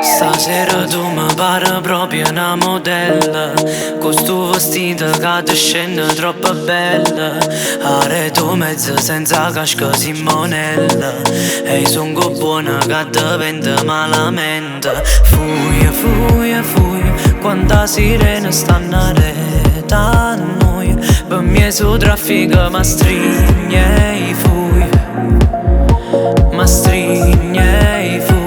Stasera tu mi pare proprio una modella, con sto vestito che ti scende troppo bella. Are tu mezzo senza casca Simonella, e son go buona che ti vende malamente. Fuia, fuia, fuia, quanta sirena stanno a rete a noi. Per me su traffico ma strigne i fuia, ma strigne i fuia.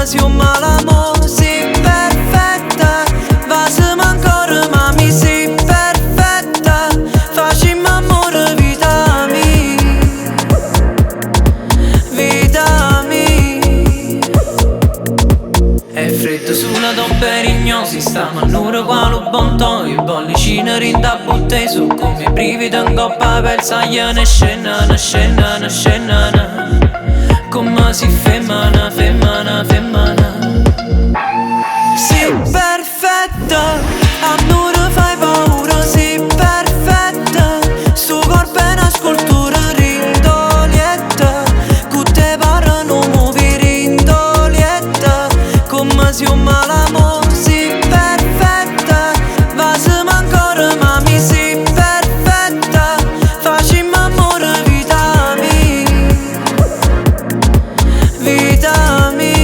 Si un malamo, si perfetta, vasem ancora mami, si perfetta, facciamo amore vita mia, vita mia. È freddo sulla Perignon, si sta manura qua lo bonto, i bollicini rinda butte su come brividi in coppa per sagliare scena, una scena, una scena. Come si femmina, femmina, femmina. Si perfetta, a nulla fai paura, si perfetta. Sto corpo è una scultura rindolietta, che te parlano muovi rindolietta. Come si un malamo, si perfetta, vasem ancora mami, si perfetta, facciamo amore vita mia, vita mia.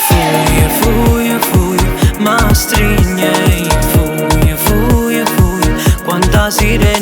Fuia, fuia, fuia, ma strigne, fuia, fuia, fuia, quanta sirena